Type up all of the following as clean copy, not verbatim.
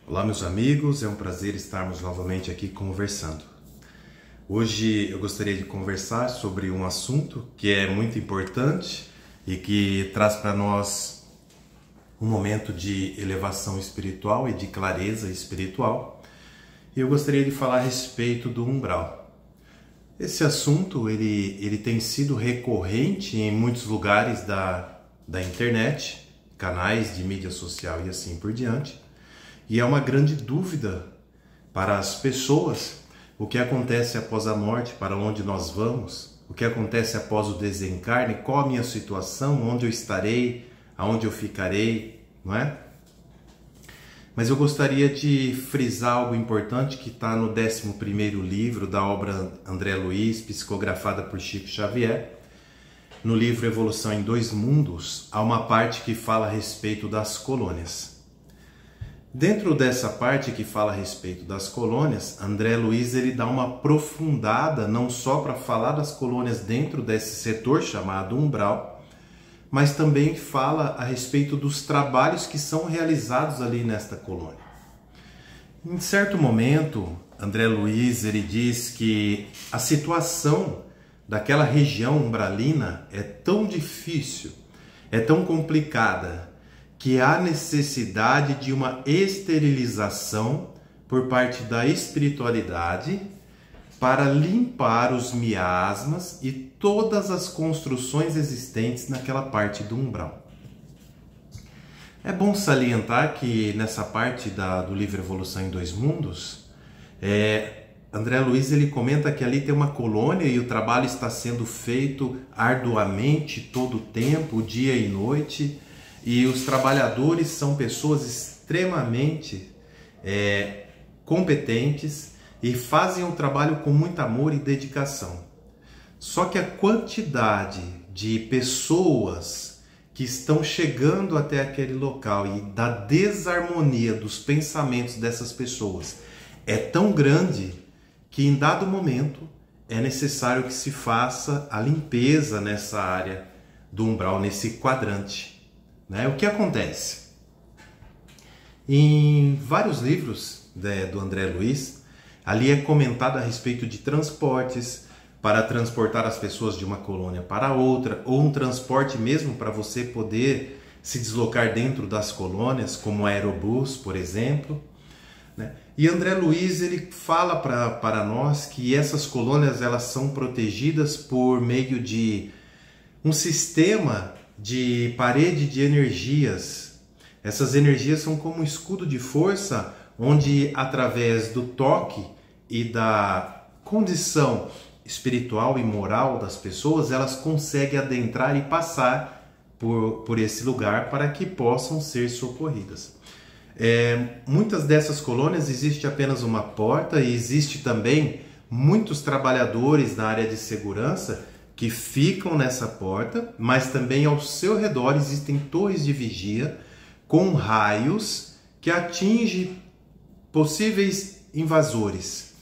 Olá, meus amigos, é um prazer estarmos novamente aqui conversando. Hoje eu gostaria de conversar sobre um assunto que é muito importante e que traz para nós um momento de elevação espiritual e de clareza espiritual. E eu gostaria de falar a respeito do umbral. Esse assunto ele tem sido recorrente em muitos lugares da internet, canais de mídia social e assim por diante. E é uma grande dúvida para as pessoas o que acontece após a morte, para onde nós vamos, o que acontece após o desencarne, qual a minha situação, onde eu estarei, aonde eu ficarei, não é? Mas eu gostaria de frisar algo importante que está no 11º livro da obra André Luiz, psicografada por Chico Xavier. No livro Evolução em Dois Mundos, há uma parte que fala a respeito das colônias. Dentro dessa parte que fala a respeito das colônias, André Luiz ele dá uma aprofundada não só para falar das colônias dentro desse setor chamado umbral, mas também fala a respeito dos trabalhos que são realizados ali nesta colônia. Em certo momento, André Luiz ele diz que a situação daquela região umbralina é tão difícil, é tão complicada, que há necessidade de uma esterilização por parte da espiritualidade para limpar os miasmas e todas as construções existentes naquela parte do umbral. É bom salientar que nessa parte do livro Evolução em Dois Mundos, André Luiz ele comenta que ali tem uma colônia e o trabalho está sendo feito arduamente todo o tempo, dia e noite. E os trabalhadores são pessoas extremamente competentes e fazem o trabalho com muito amor e dedicação. Só que a quantidade de pessoas que estão chegando até aquele local e da desarmonia dos pensamentos dessas pessoas é tão grande que em dado momento é necessário que se faça a limpeza nessa área do umbral, nesse quadrante. O que acontece? Em vários livros do André Luiz, ali é comentado a respeito de transportes para transportar as pessoas de uma colônia para outra, ou um transporte mesmo para você poder se deslocar dentro das colônias, como o aerobus, por exemplo. E André Luiz ele fala para nós que essas colônias elas são protegidas por meio de um sistema de parede de energias. Essas energias são como um escudo de força, onde através do toque e da condição espiritual e moral das pessoas, elas conseguem adentrar e passar por esse lugar para que possam ser socorridas. Muitas dessas colônias existe apenas uma porta e existe também muitos trabalhadores na área de segurança que ficam nessa porta, mas também ao seu redor existem torres de vigia com raios que atingem possíveis invasores.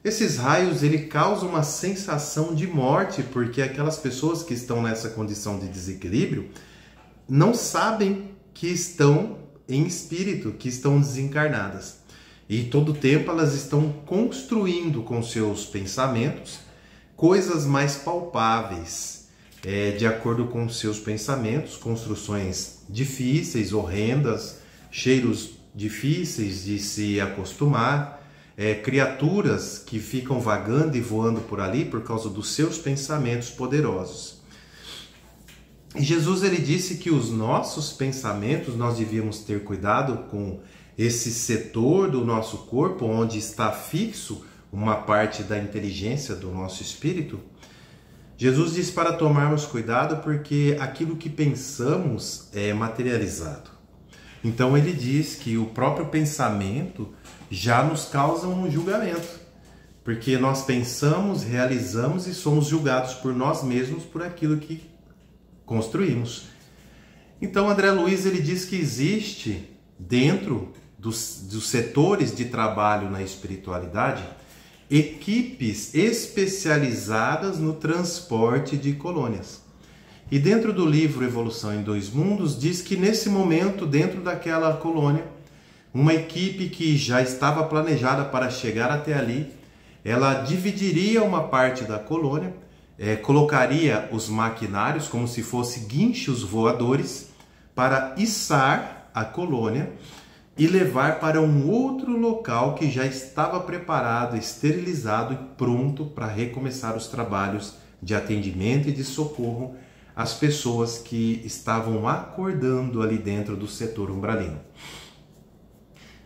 Esses raios ele causam uma sensação de morte, porque aquelas pessoas que estão nessa condição de desequilíbrio não sabem que estão em espírito, que estão desencarnadas. E todo tempo elas estão construindo com seus pensamentos coisas mais palpáveis, de acordo com seus pensamentos, construções difíceis, horrendas, cheiros difíceis de se acostumar, criaturas que ficam vagando e voando por ali por causa dos seus pensamentos poderosos. E Jesus ele disse que os nossos pensamentos, nós devíamos ter cuidado com esse setor do nosso corpo onde está fixo uma parte da inteligência do nosso espírito. Jesus diz para tomarmos cuidado porque aquilo que pensamos é materializado. Então ele diz que o próprio pensamento já nos causa um julgamento, porque nós pensamos, realizamos e somos julgados por nós mesmos por aquilo que construímos. Então André Luiz ele diz que existe dentro dos setores de trabalho na espiritualidade equipes especializadas no transporte de colônias. E dentro do livro Evolução em Dois Mundos diz que nesse momento, dentro daquela colônia, Uma equipe que já estava planejada para chegar até ali, ela dividiria uma parte da colônia, colocaria os maquinários como se fossem guinchos voadores para içar a colônia e levar para um outro local que já estava preparado, esterilizado e pronto para recomeçar os trabalhos de atendimento e de socorro às pessoas que estavam acordando ali dentro do setor umbralino.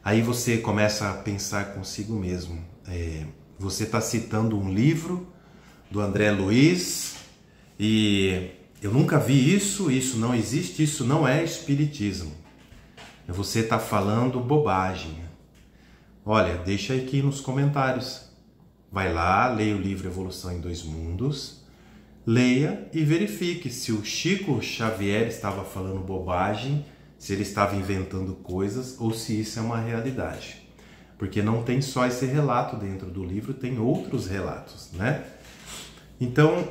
Aí você começa a pensar consigo mesmo. Você está citando um livro do André Luiz e eu nunca vi isso, isso não existe, isso não é espiritismo. Você está falando bobagem. Olha, deixa aqui nos comentários. Vai lá, leia o livro Evolução em Dois Mundos, leia e verifique se o Chico Xavier estava falando bobagem, se ele estava inventando coisas ou se isso é uma realidade. Porque não tem só esse relato dentro do livro, tem outros relatos, né? Então,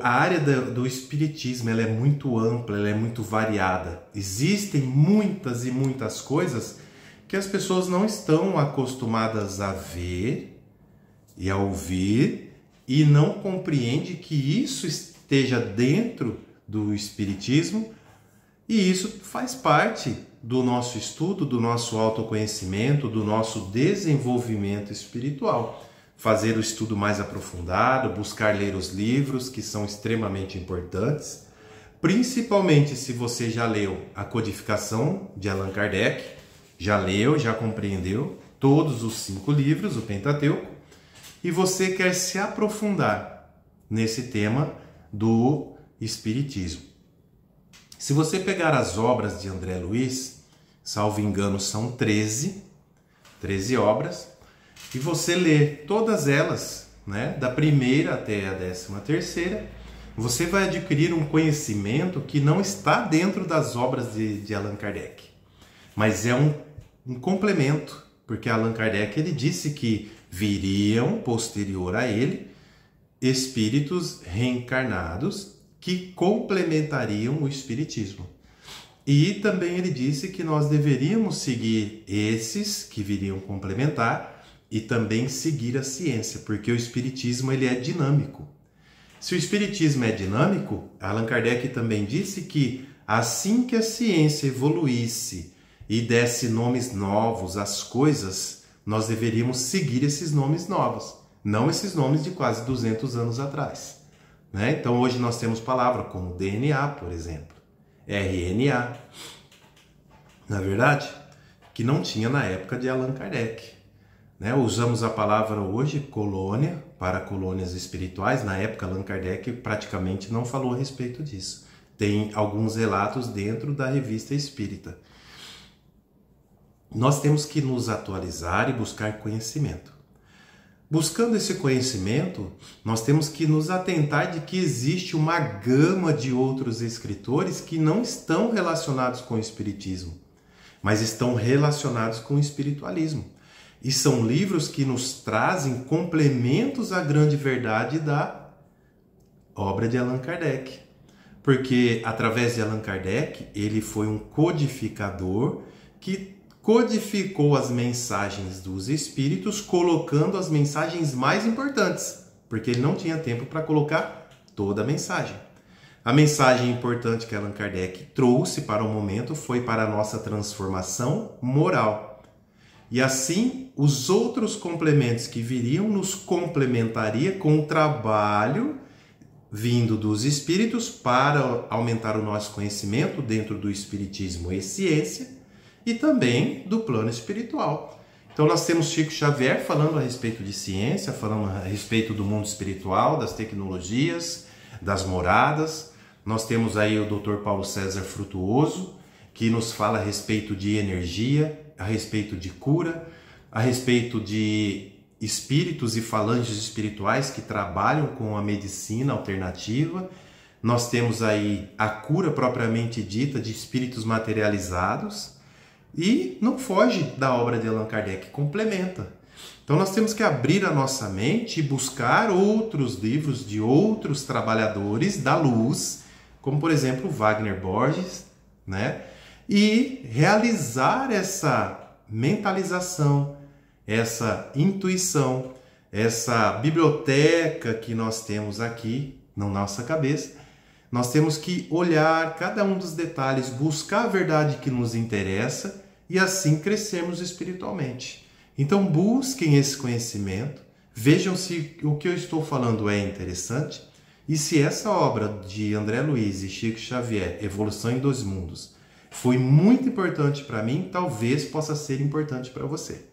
a área do espiritismo ela é muito ampla, ela é muito variada. Existem muitas e muitas coisas que as pessoas não estão acostumadas a ver e a ouvir e não compreendem que isso esteja dentro do espiritismo, e isso faz parte do nosso estudo, do nosso autoconhecimento, do nosso desenvolvimento espiritual. Fazer o estudo mais aprofundado, buscar ler os livros que são extremamente importantes, principalmente se você já leu a Codificação de Allan Kardec, já leu, já compreendeu todos os 5 livros, o Pentateuco, e você quer se aprofundar nesse tema do Espiritismo. Se você pegar as obras de André Luiz, salvo engano são 13 obras, e você ler todas elas, né, da primeira até a 13ª, você vai adquirir um conhecimento que não está dentro das obras de Allan Kardec, mas é um complemento, porque Allan Kardec ele disse que viriam posterior a ele espíritos reencarnados que complementariam o espiritismo. E também ele disse que nós deveríamos seguir esses que viriam complementar e também seguir a ciência, porque o espiritismo ele é dinâmico. Se o espiritismo é dinâmico, Allan Kardec também disse que assim que a ciência evoluísse e desse nomes novos às coisas, nós deveríamos seguir esses nomes novos, não esses nomes de quase 200 anos atrás, né? Então hoje nós temos palavras como DNA, por exemplo, RNA, na verdade, que não tinha na época de Allan Kardec. Né? Usamos a palavra hoje, colônia, para colônias espirituais. Na época, Allan Kardec praticamente não falou a respeito disso. Tem alguns relatos dentro da Revista Espírita. Nós temos que nos atualizar e buscar conhecimento. Buscando esse conhecimento, nós temos que nos atentar de que existe uma gama de outros escritores que não estão relacionados com o espiritismo, mas estão relacionados com o espiritualismo. E são livros que nos trazem complementos à grande verdade da obra de Allan Kardec. Porque através de Allan Kardec, ele foi um codificador que codificou as mensagens dos espíritos, colocando as mensagens mais importantes, porque ele não tinha tempo para colocar toda a mensagem. A mensagem importante que Allan Kardec trouxe para o momento foi para a nossa transformação moral. E assim, os outros complementos que viriam nos complementaria com o trabalho vindo dos espíritos para aumentar o nosso conhecimento dentro do espiritismo e ciência e também do plano espiritual. Então nós temos Chico Xavier falando a respeito de ciência, falando a respeito do mundo espiritual, das tecnologias, das moradas. Nós temos aí o Dr. Paulo César Frutuoso, que nos fala a respeito de energia, a respeito de cura, a respeito de espíritos e falanges espirituais que trabalham com a medicina alternativa. Nós temos aí a cura propriamente dita de espíritos materializados e não foge da obra de Allan Kardec, complementa. Então nós temos que abrir a nossa mente e buscar outros livros de outros trabalhadores da luz, como por exemplo Wagner Borges, né? E realizar essa mentalização, essa intuição, essa biblioteca que nós temos aqui na nossa cabeça, nós temos que olhar cada um dos detalhes, buscar a verdade que nos interessa e assim crescermos espiritualmente. Então busquem esse conhecimento, vejam se o que eu estou falando é interessante e se essa obra de André Luiz e Chico Xavier, Evolução em 2 Mundos, foi muito importante para mim, talvez possa ser importante para você.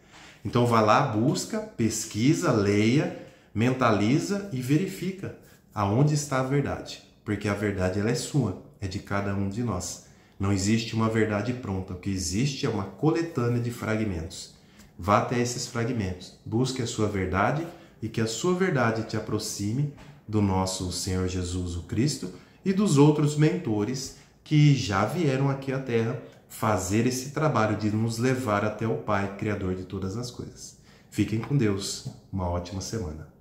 Então vá lá, busca, pesquisa, leia, mentaliza e verifica aonde está a verdade. Porque a verdade ela é sua, é de cada um de nós. Não existe uma verdade pronta, o que existe é uma coletânea de fragmentos. Vá até esses fragmentos, busque a sua verdade e que a sua verdade te aproxime do nosso Senhor Jesus o Cristo e dos outros mentores que já vieram aqui à Terra fazer esse trabalho de nos levar até o Pai, Criador de todas as coisas. Fiquem com Deus, uma ótima semana.